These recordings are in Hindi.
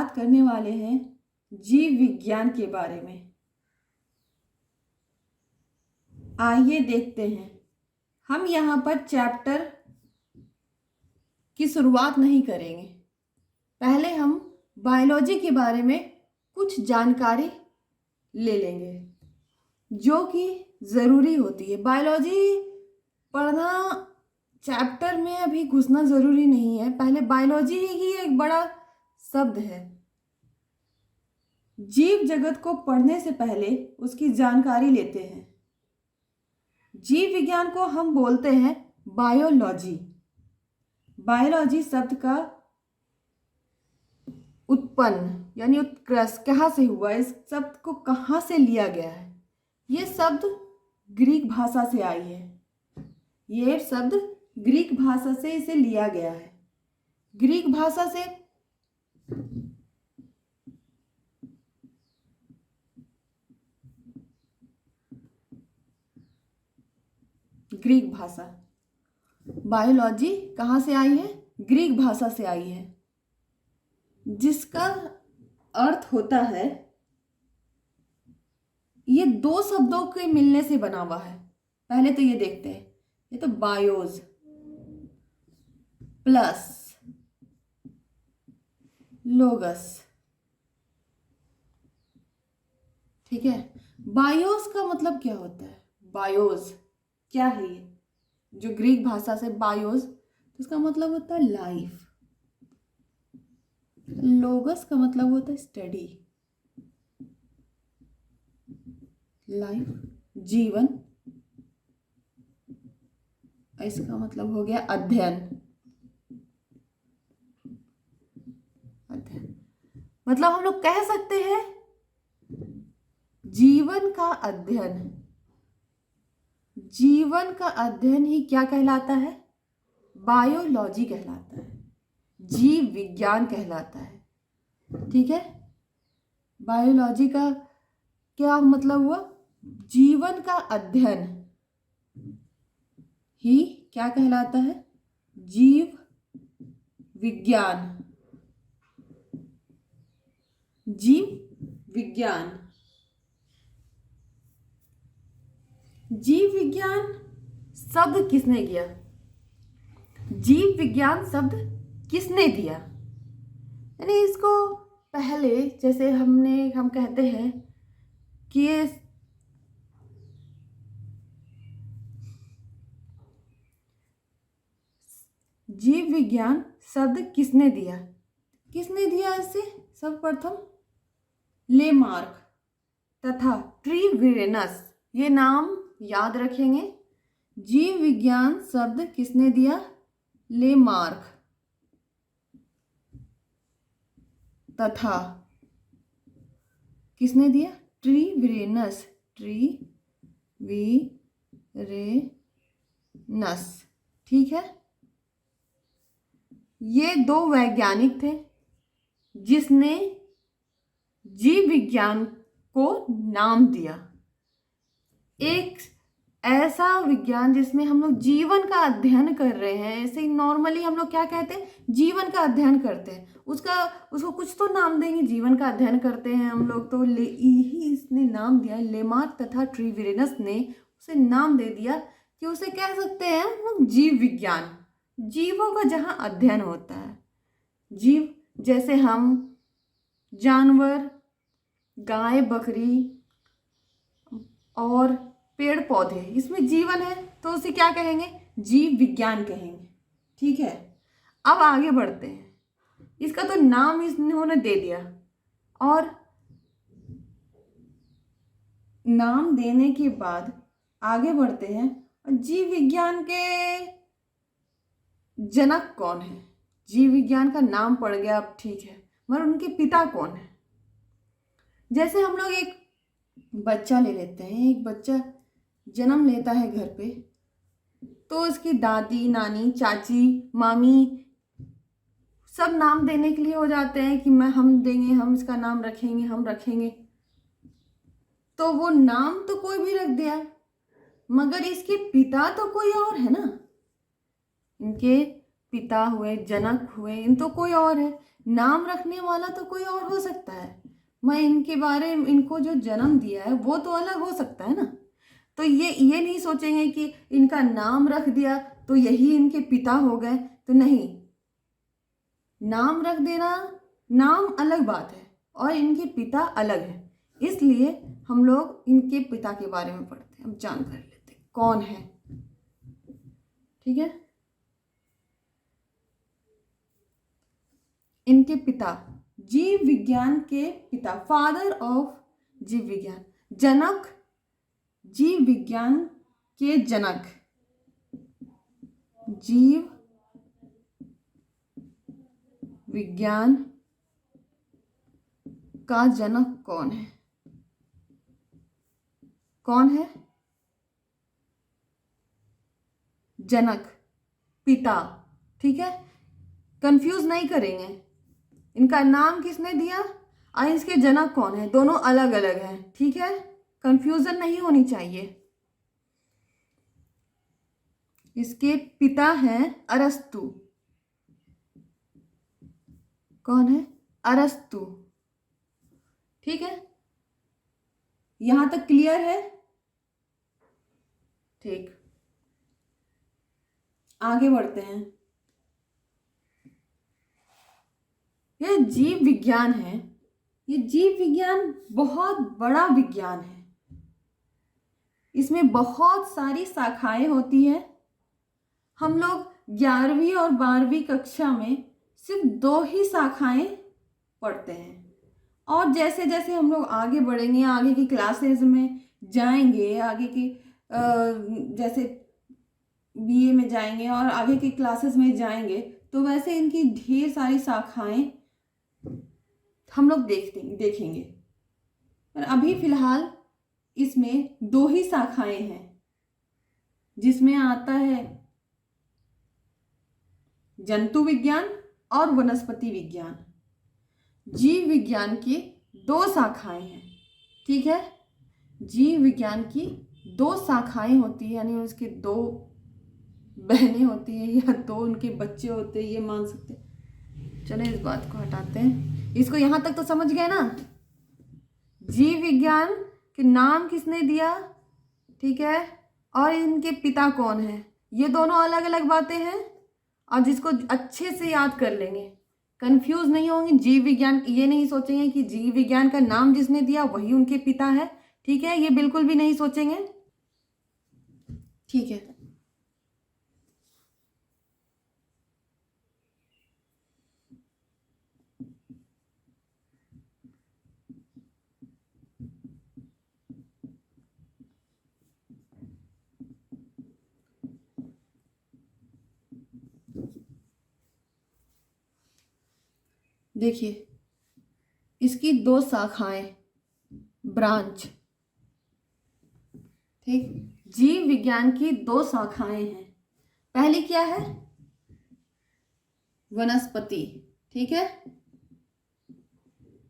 बात करने वाले हैं जीव विज्ञान के बारे में। आइए देखते हैं। हम यहाँ पर चैप्टर की शुरुआत नहीं करेंगे। पहले हम बायोलॉजी के बारे में कुछ जानकारी ले लेंगे जो कि ज़रूरी होती है। बायोलॉजी पढ़ना चैप्टर में अभी घुसना ज़रूरी नहीं है। पहले बायोलॉजी ही एक बड़ा शब्द है। जीव जगत को पढ़ने से पहले उसकी जानकारी लेते हैं। जीव विज्ञान को हम बोलते हैं बायोलॉजी। बायोलॉजी शब्द का उत्पन्न यानी उत्कृष्ट कहाँ से हुआ, इस शब्द को कहाँ से लिया गया है? ये शब्द ग्रीक भाषा से आई है। ये शब्द ग्रीक भाषा से इसे लिया गया है। ग्रीक भाषा से ग्रीक भाषा, बायोलॉजी कहाँ से आई है? ग्रीक भाषा से आई है, जिसका अर्थ होता है, ये दो शब्दों के मिलने से बना हुआ है। पहले तो ये देखते हैं, ये तो बायोज प्लस लोगस, ठीक है। बायोस का मतलब क्या होता है? बायोस क्या है? ये जो ग्रीक भाषा से बायोस, तो इसका मतलब होता है लाइफ। लोगस का मतलब होता है स्टडी, लाइफ जीवन। इसका मतलब हो गया अध्ययन। अध्ययन मतलब हम लोग कह सकते हैं जीवन का अध्ययन। जीवन का अध्ययन ही क्या कहलाता है? बायोलॉजी कहलाता है, जीव विज्ञान कहलाता है, ठीक है। बायोलॉजी का क्या मतलब हुआ? जीवन का अध्ययन ही क्या कहलाता है? जीव विज्ञान। जीव विज्ञान। जीव विज्ञान शब्द किसने दिया? जीव विज्ञान शब्द किसने दिया? यानी इसको पहले जैसे हम कहते हैं कि ये जीव विज्ञान शब्द किसने दिया? किसने दिया इसे? सर्वप्रथम लेमार्क तथा ट्रीविरेनस। ये नाम याद रखेंगे। जीव विज्ञान शब्द किसने दिया? लेमार्क तथा किसने दिया? ट्रीविरेनस। ट्रीविरेनस, ठीक है। ये दो वैज्ञानिक थे जिसने जीव विज्ञान को नाम दिया। एक ऐसा विज्ञान जिसमें हम लोग जीवन का अध्ययन कर रहे हैं। ऐसे ही नॉर्मली हम लोग क्या कहते हैं? जीवन का अध्ययन करते हैं। उसको कुछ तो नाम देंगे। जीवन का अध्ययन करते हैं हम लोग, तो यही इसने नाम दिया। लेमार्क तथा ट्रीविरेनस ने उसे नाम दे दिया कि उसे कह सकते हैं हम लोग जीव विज्ञान। जीवों का जहाँ अध्ययन होता है। जीव जैसे हम, जानवर, गाय, बकरी और पेड़ पौधे, इसमें जीवन है, तो उसे क्या कहेंगे? जीव विज्ञान कहेंगे, ठीक है। अब आगे बढ़ते हैं। इसका तो नाम इन्होंने दे दिया, और नाम देने के बाद आगे बढ़ते हैं। जीव विज्ञान के जनक कौन है? जीव विज्ञान का नाम पड़ गया, अब ठीक है, मगर उनके पिता कौन है? जैसे हम लोग एक बच्चा ले लेते हैं। एक बच्चा जन्म लेता है घर पे, तो उसकी दादी, नानी, चाची, मामी सब नाम देने के लिए हो जाते हैं कि हम देंगे, हम इसका नाम रखेंगे, हम रखेंगे। तो वो नाम तो कोई भी रख दिया, मगर इसके पिता तो कोई और है ना। इनके पिता हुए, जनक हुए, इन तो कोई और है। नाम रखने वाला तो कोई और हो सकता है। मैं इनके बारे में, इनको जो जन्म दिया है वो तो अलग हो सकता है ना। तो ये नहीं सोचेंगे कि इनका नाम रख दिया तो यही इनके पिता हो गए, तो नहीं। नाम रख देना, नाम अलग बात है और इनके पिता अलग है, इसलिए हम लोग इनके पिता के बारे में पढ़ते हैं। अब जान कर लेते हैं कौन है, ठीक है। इनके पिता, जीव विज्ञान के पिता, फादर ऑफ जीव विज्ञान, जनक, जीव विज्ञान के जनक, जीव विज्ञान का जनक कौन है? कौन है? जनक, पिता, ठीक है। कंफ्यूज नहीं करेंगे, इनका नाम किसने दिया और इसके जनक कौन है, दोनों अलग अलग हैं, ठीक है। कंफ्यूजन नहीं होनी चाहिए। इसके पिता हैं अरस्तु। कौन है? अरस्तु, ठीक है। यहां तक क्लियर है? ठीक, आगे बढ़ते हैं। यह जीव विज्ञान है, ये जीव विज्ञान बहुत बड़ा विज्ञान है। इसमें बहुत सारी शाखाएं होती है। हम लोग 11वीं और 12वीं कक्षा में सिर्फ 2 ही शाखाएं पढ़ते हैं, और जैसे जैसे हम लोग आगे बढ़ेंगे, आगे की क्लासेस में जाएंगे, आगे की जैसे बीए में जाएंगे और आगे की क्लासेस में जाएंगे, तो वैसे इनकी ढेर सारी शाखाएं हम लोग देखेंगे। पर अभी फिलहाल इसमें 2 ही शाखाएं हैं, जिसमें आता है जंतु विज्ञान और वनस्पति विज्ञान। जीव विज्ञान की 2 शाखाएं हैं, ठीक है। जीव विज्ञान की 2 शाखाएं होती है, यानी उसके 2 बहनें होती है या 2 उनके बच्चे होते हैं, ये मान सकते हैं। चलो इस बात को हटाते हैं, इसको यहां तक तो समझ गए ना। जीव विज्ञान के नाम किसने दिया, ठीक है, और इनके पिता कौन है, ये दोनों अलग अलग बातें हैं, और जिसको अच्छे से याद कर लेंगे, कंफ्यूज नहीं होंगे। जीव विज्ञान, ये नहीं सोचेंगे कि जीव विज्ञान का नाम जिसने दिया वही उनके पिता है, ठीक है, ये बिल्कुल भी नहीं सोचेंगे, ठीक है। देखिए, इसकी 2 शाखाएं, ब्रांच, ठीक। जीव विज्ञान की 2 शाखाएं हैं। पहली क्या है? वनस्पति, ठीक है,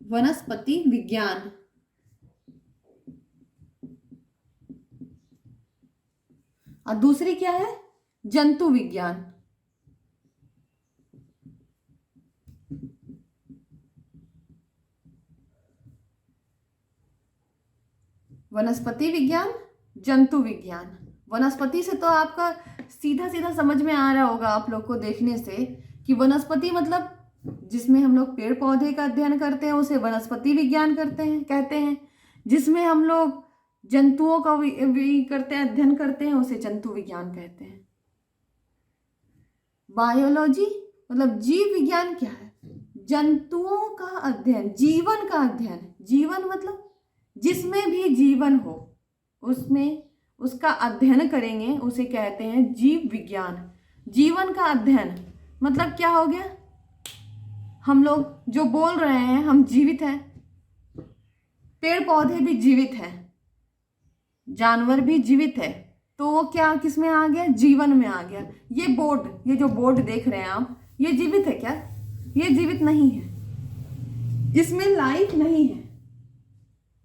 वनस्पति विज्ञान। और दूसरी क्या है? जंतु विज्ञान। वनस्पति विज्ञान, जंतु विज्ञान। वनस्पति से तो आपका सीधा सीधा समझ में आ रहा होगा आप लोग को देखने से कि वनस्पति मतलब जिसमें हम लोग पेड़ पौधे का अध्ययन करते हैं उसे वनस्पति विज्ञान कहते हैं। जिसमें हम लोग जंतुओं का भी करते हैं, अध्ययन करते हैं, उसे जंतु विज्ञान कहते हैं। बायोलॉजी मतलब जीव विज्ञान क्या है? जंतुओं का अध्ययन, जीवन का अध्ययन। जीवन मतलब जिसमें भी जीवन हो उसमें उसका अध्ययन करेंगे, उसे कहते हैं जीव विज्ञान। जीवन का अध्ययन मतलब क्या हो गया? हम लोग जो बोल रहे हैं हम जीवित हैं, पेड़ पौधे भी जीवित हैं, जानवर भी जीवित है, तो वो क्या किस में आ गया? जीवन में आ गया। ये बोर्ड, ये जो बोर्ड देख रहे हैं आप, ये जीवित है क्या? ये जीवित नहीं है, इसमें लाइफ नहीं है,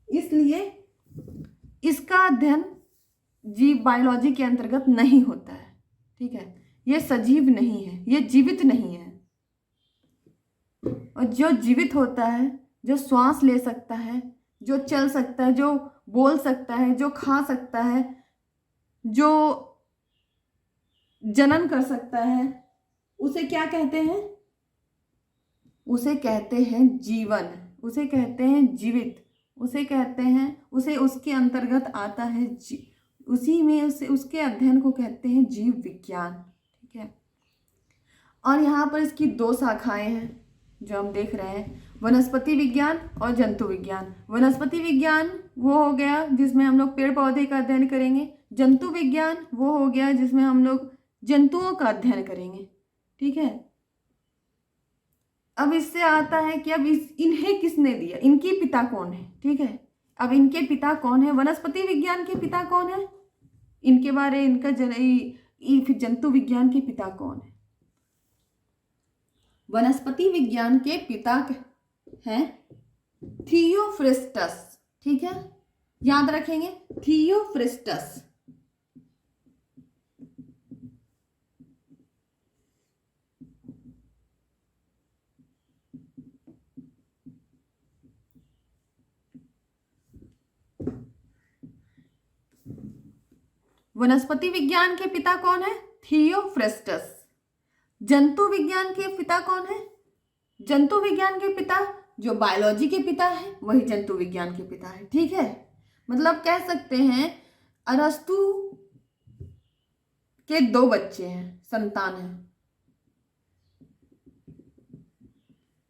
इसलिए इसका अध्ययन जीव बायोलॉजी के अंतर्गत नहीं होता है, ठीक है। ये सजीव नहीं है, ये जीवित नहीं है। और जो जीवित होता है, जो श्वास ले सकता है, जो चल सकता है, जो बोल सकता है, जो खा सकता है, जो जनन कर सकता है, उसे क्या कहते हैं? उसे कहते हैं जीवन, उसे कहते हैं जीवित, उसे कहते हैं, उसे उसके अंतर्गत आता है उसी में उसके अध्ययन को कहते हैं जीव विज्ञान। ठीक है। और यहाँ पर इसकी दो शाखाएं हैं जो हम देख रहे हैं, वनस्पति विज्ञान और जंतु विज्ञान। वनस्पति विज्ञान वो हो गया जिसमें हम लोग पेड़ पौधे का अध्ययन करेंगे, जंतु विज्ञान वो हो गया जिसमें हम लोग जंतुओं का अध्ययन करेंगे। ठीक है। अब इससे आता है कि अब इन्हें किसने दिया, इनके पिता कौन है? ठीक है। अब इनके पिता कौन है? वनस्पति विज्ञान के पिता कौन है? इनके बारे इनका जंतु विज्ञान के पिता कौन है? वनस्पति विज्ञान के पिता हैं थियोफ्रिस्टस। ठीक है, याद रखेंगे, थियोफ्रिस्टस। वनस्पति विज्ञान के पिता कौन है? थियोफ्रिस्टस। जंतु विज्ञान के पिता कौन है? जंतु विज्ञान के पिता, जो बायोलॉजी के पिता है वही जंतु विज्ञान के पिता है। ठीक है, मतलब कह सकते हैं अरस्तु के दो बच्चे हैं, संतान है।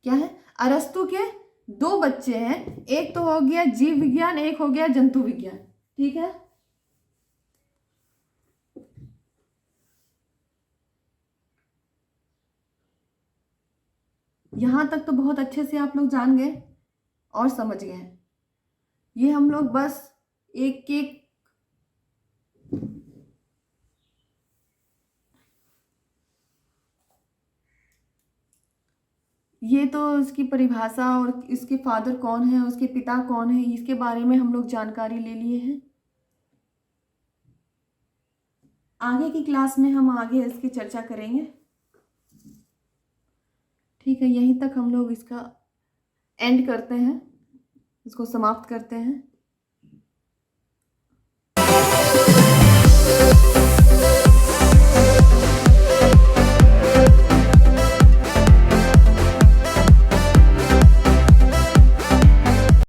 क्या है? अरस्तु के दो बच्चे हैं, एक तो हो गया जीव विज्ञान, एक हो गया जंतु विज्ञान। ठीक है। यहां तक तो बहुत अच्छे से आप लोग जान गए और समझ गए। ये हम लोग बस एक एक ये तो इसकी परिभाषा और इसके फादर कौन है, उसके पिता कौन है, इसके बारे में हम लोग जानकारी ले लिए हैं। आगे की क्लास में हम आगे इसकी चर्चा करेंगे। ठीक है, यहीं तक हम लोग इसका एंड करते हैं, इसको समाप्त करते हैं।